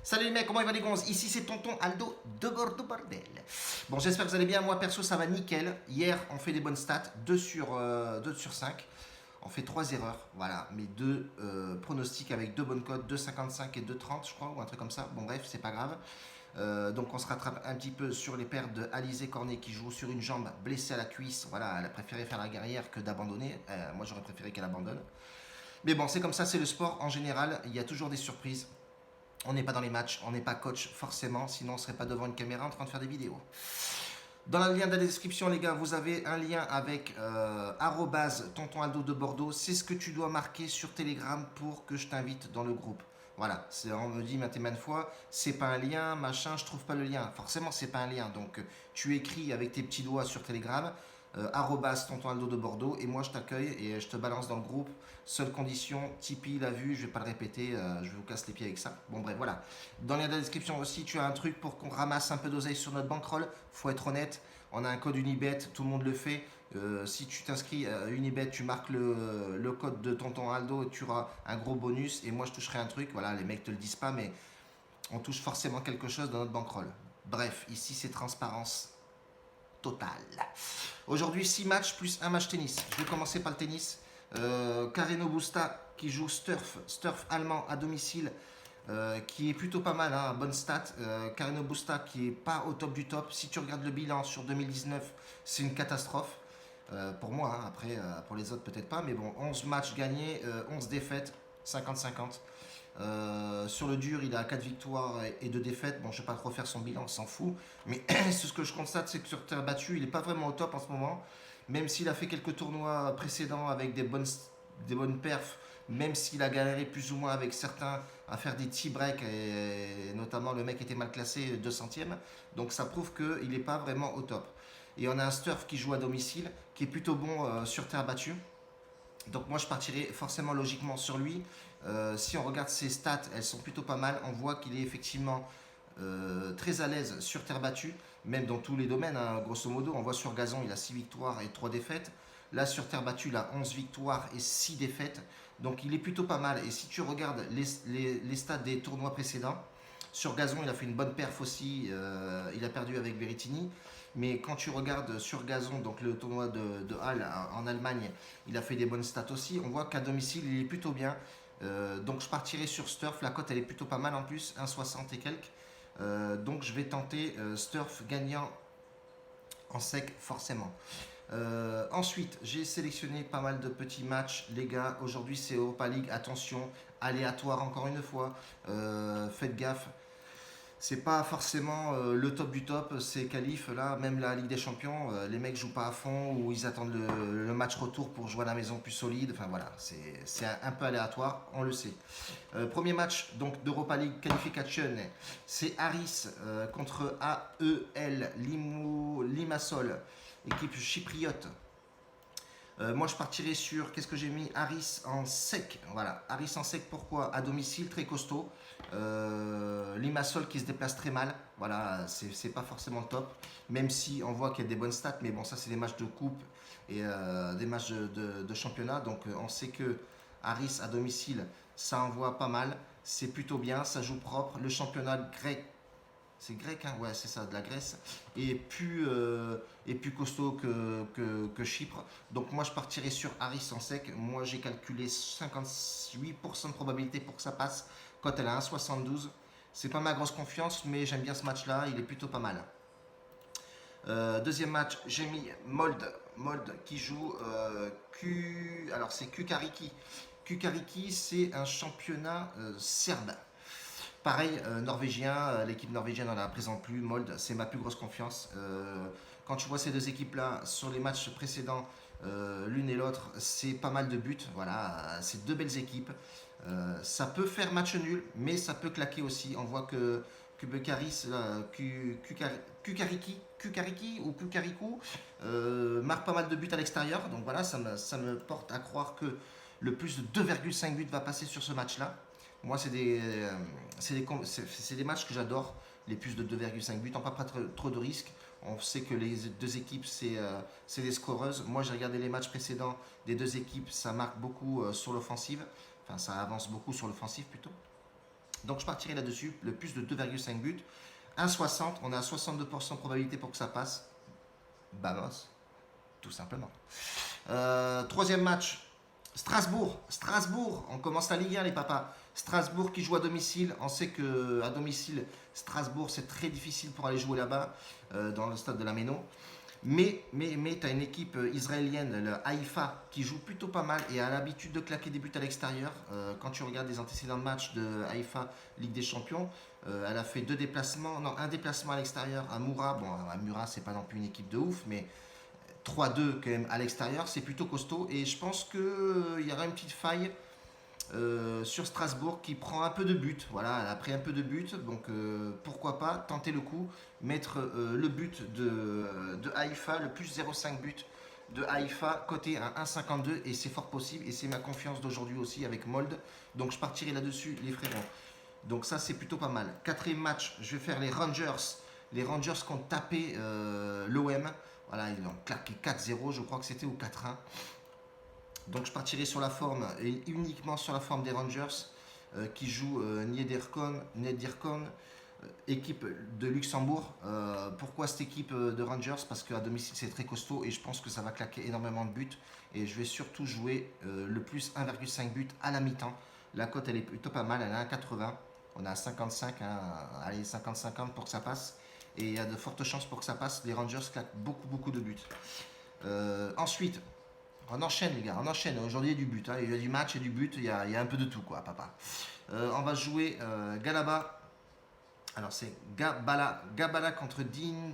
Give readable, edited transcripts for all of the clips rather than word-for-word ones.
Salut les mecs, comment il va les gonzes? Ici c'est tonton Aldo de Bordeaux Bordel. Bon, j'espère que vous allez bien. Moi perso ça va nickel. Hier on fait des bonnes stats, 2 sur 5. On fait 3 erreurs, voilà, mais 2 pronostics avec 2 bonnes cotes, 2,55 et 2,30 je crois, ou un truc comme ça. Bon bref, c'est pas grave. Donc on se rattrape un petit peu sur les pertes de Alizé Cornet qui joue sur une jambe blessée à la cuisse. Voilà, elle a préféré faire la guerrière que d'abandonner. Moi j'aurais préféré qu'elle abandonne. Mais bon, c'est comme ça, c'est le sport en général. Il y a toujours des surprises. On n'est pas dans les matchs, on n'est pas coach forcément, sinon on ne serait pas devant une caméra en train de faire des vidéos. Dans le lien de la description, les gars, vous avez un lien avec tonton Aldo de Bordeaux. C'est ce que tu dois marquer sur Telegram pour que je t'invite dans le groupe. Voilà, on me dit maintes et maintes fois, c'est pas un lien, machin, je trouve pas le lien. Forcément, c'est pas un lien. Donc, tu écris avec tes petits doigts sur Telegram, tonton Aldo de Bordeaux, et moi je t'accueille et je te balance dans le groupe. Seule condition, Tipeee l'a vu, je vais pas le répéter, je vous casse les pieds avec ça. Bon, bref, voilà. Dans la description aussi, tu as un truc pour qu'on ramasse un peu d'oseille sur notre bankroll. Faut être honnête, on a un code Unibet, tout le monde le fait. Si tu t'inscris à Unibet, tu marques le code de tonton Aldo et tu auras un gros bonus. Et moi, je toucherai un truc. Voilà, les mecs te le disent pas, mais on touche forcément quelque chose dans notre bankroll. Bref, ici, c'est transparence totale. Aujourd'hui, 6 matchs plus un match tennis. Je vais commencer par le tennis. Carreno Busta qui joue Sturf allemand à domicile, qui est plutôt pas mal, hein, bonne stat. Carreno Busta qui est pas au top du top. Si tu regardes le bilan sur 2019, c'est une catastrophe. Pour moi, hein, après pour les autres peut-être pas, mais bon, 11 matchs gagnés, 11 défaites, 50-50. Sur le dur, il a 4 victoires et 2 défaites. Bon, je ne vais pas refaire son bilan, on s'en fout. Mais ce que je constate, c'est que sur terre battue, il n'est pas vraiment au top en ce moment. Même s'il a fait quelques tournois précédents avec des bonnes perfs, même s'il a galéré plus ou moins avec certains à faire des tea breaks, et notamment le mec était mal classé 200e. Donc ça prouve qu'il n'est pas vraiment au top. Et on a un Sturf qui joue à domicile, qui est plutôt bon sur terre battue. Donc moi je partirai forcément logiquement sur lui. Si on regarde ses stats, elles sont plutôt pas mal. On voit qu'il est effectivement très à l'aise sur terre battue, même dans tous les domaines, hein, grosso modo. On voit sur gazon, il a 6 victoires et 3 défaites. Là sur terre battue, il a 11 victoires et 6 défaites. Donc il est plutôt pas mal. Et si tu regardes les stats des tournois précédents, sur gazon, il a fait une bonne perf aussi. Il a perdu avec Berrettini. Mais quand tu regardes sur gazon, donc le tournoi de Halle en Allemagne, il a fait des bonnes stats aussi. On voit qu'à domicile, il est plutôt bien. Donc je partirai sur Sturf. La cote, elle est plutôt pas mal en plus, 1,60 et quelques. Donc je vais tenter Sturf gagnant en sec, forcément. Ensuite, j'ai sélectionné pas mal de petits matchs, les gars. Aujourd'hui, c'est Europa League. Attention, aléatoire encore une fois. Faites gaffe. C'est pas forcément le top du top, ces qualifs là, même la Ligue des Champions, les mecs jouent pas à fond ou ils attendent le match retour pour jouer à la maison plus solide. Enfin voilà, c'est un peu aléatoire, on le sait. Premier match donc d'Europa League Qualification, c'est Aris contre AEL Limassol, équipe chypriote. Moi, je partirais sur, qu'est-ce que j'ai mis? Harris en sec. Voilà, Harris en sec, pourquoi? À domicile, très costaud. Limassol qui se déplace très mal. Voilà, c'est pas forcément le top. Même si on voit qu'il y a des bonnes stats, mais bon, ça, c'est des matchs de coupe et des matchs de championnat. Donc, on sait que Harris à domicile, ça envoie pas mal. C'est plutôt bien, ça joue propre. Le championnat grec, c'est grec, hein, ouais, c'est ça, de la Grèce, et plus costaud que Chypre. Donc moi je partirai sur Harris en sec. Moi j'ai calculé 58% de probabilité pour que ça passe quand elle a 1,72. C'est pas ma grosse confiance, mais j'aime bien ce match-là, il est plutôt pas mal. Deuxième match, j'ai mis Mold qui joue alors c'est Kukariki. Kukariki, c'est un championnat serbe. Pareil, norvégien, l'équipe norvégienne n'en la présente plus. Mold, c'est ma plus grosse confiance. Quand tu vois ces deux équipes-là sur les matchs précédents, l'une et l'autre, c'est pas mal de buts. Voilà, c'est deux belles équipes. Ça peut faire match nul, mais ça peut claquer aussi. On voit que Bekaris, Kukariki ou Kukariku marque pas mal de buts à l'extérieur. Donc voilà, ça me porte à croire que le plus de 2,5 buts va passer sur ce match-là. Moi, c'est des matchs que j'adore, les plus de 2,5 buts, on pas trop de risques. On sait que les deux équipes, c'est des scoreuses. Moi, j'ai regardé les matchs précédents des deux équipes, ça marque beaucoup sur l'offensive. Enfin, ça avance beaucoup sur l'offensive plutôt. Donc je partirai là-dessus, le plus de 2,5 buts. 1,60, on a 62% de probabilité pour que ça passe. Vamos, tout simplement. Troisième match, Strasbourg. Strasbourg, on commence la Ligue 1 les papas. Strasbourg qui joue à domicile. On sait que à domicile, Strasbourg c'est très difficile pour aller jouer là-bas, dans le stade de la Méno. Mais tu as une équipe israélienne, le Haïfa, qui joue plutôt pas mal et a l'habitude de claquer des buts à l'extérieur. Quand tu regardes les antécédents de matchs de Haïfa, Ligue des Champions, elle a fait un déplacement à l'extérieur à Moura. Bon, à Moura, c'est pas non plus une équipe de ouf, mais 3-2 quand même à l'extérieur, c'est plutôt costaud. Et je pense qu'il y aura une petite faille sur Strasbourg qui prend un peu de but. Voilà, elle a pris un peu de but, donc pourquoi pas tenter le coup, mettre le but de Haïfa, le plus 0,5 but de Haïfa, côté à 1,52 et c'est fort possible et c'est ma confiance d'aujourd'hui aussi avec Mold. Donc je partirai là-dessus les frérots. Donc ça c'est plutôt pas mal. Quatrième match, je vais faire les Rangers. Les Rangers qui ont tapé l'OM. Voilà, ils ont claqué 4-0, je crois que c'était, ou 4-1. Donc je partirai sur la forme, et uniquement sur la forme des Rangers, qui jouent Nederkon, équipe de Luxembourg. Pourquoi cette équipe de Rangers? Parce qu'à domicile c'est très costaud et je pense que ça va claquer énormément de buts. Et je vais surtout jouer le plus 1,5 but à la mi-temps. La cote elle est plutôt pas mal, elle est à 1,80. On a 55, hein, allez 50-50 pour que ça passe. Et il y a de fortes chances pour que ça passe. Les Rangers claquent beaucoup de buts. Ensuite, on enchaîne les gars, on enchaîne. Aujourd'hui il y a du but, hein. Il y a du match et du but, il y a un peu de tout quoi, papa. On va jouer Galaba. Alors c'est Gabala contre Din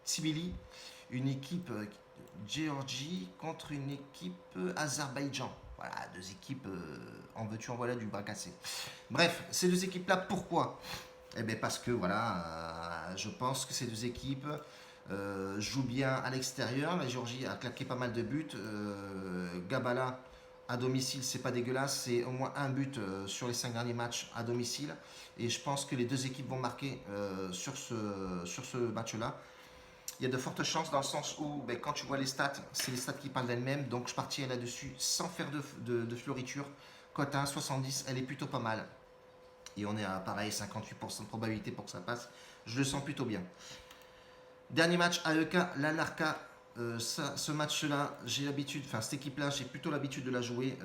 Tbilisi, une équipe Géorgie contre une équipe Azerbaïdjan. Voilà, deux équipes, en veux-tu en voilà du bras cassé. Bref, ces deux équipes-là, pourquoi? Eh bien parce que voilà, je pense que ces deux équipes jouent bien à l'extérieur. La Géorgie a claqué pas mal de buts. Gabala à domicile, c'est pas dégueulasse. C'est au moins un but sur les 5 derniers matchs à domicile. Et je pense que les deux équipes vont marquer sur ce match-là. Il y a de fortes chances dans le sens où quand tu vois les stats, c'est les stats qui parlent d'elles-mêmes. Donc je partirai là-dessus sans faire de fioritures. Cote 1,70, elle est plutôt pas mal. Et on est à pareil 58% de probabilité pour que ça passe. Je le sens plutôt bien. Dernier match, AEK, l'Anarka. Ce match-là, j'ai l'habitude, enfin cette équipe-là, j'ai plutôt l'habitude de la jouer.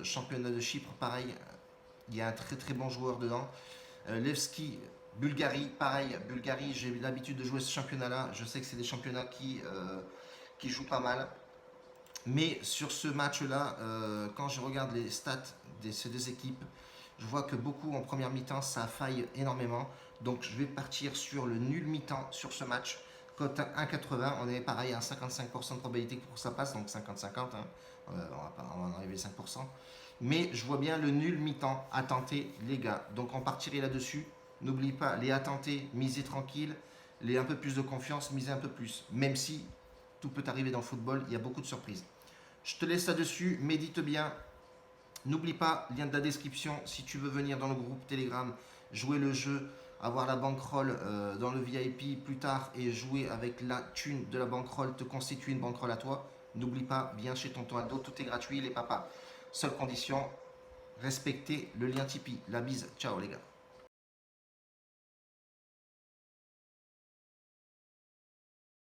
Championnat de Chypre, pareil, il y a un très bon joueur dedans. Levski, Bulgarie, pareil, Bulgarie, j'ai l'habitude de jouer ce championnat-là. Je sais que c'est des championnats qui jouent pas mal. Mais sur ce match-là, quand je regarde les stats de ces deux équipes, je vois que beaucoup en première mi-temps, ça faille énormément. Donc je vais partir sur le nul mi-temps sur ce match. Cote 1,80, on est pareil à 55% de probabilité pour que ça passe, donc 50-50, hein. On va en arriver à 5%. Mais je vois bien le nul mi-temps à tenter, les gars. Donc on partirait là-dessus. N'oublie pas, les à tenter, misez tranquille. Les un peu plus de confiance, misez un peu plus. Même si tout peut arriver dans le football, il y a beaucoup de surprises. Je te laisse là-dessus, médite bien. N'oublie pas, lien de la description, si tu veux venir dans le groupe Telegram, jouer le jeu, avoir la bankroll dans le VIP plus tard et jouer avec la thune de la bankroll, te constituer une bankroll à toi. N'oublie pas, viens chez Tonton Aldo, tout est gratuit les papas. Seule condition, respectez le lien Tipeee. La bise, ciao les gars.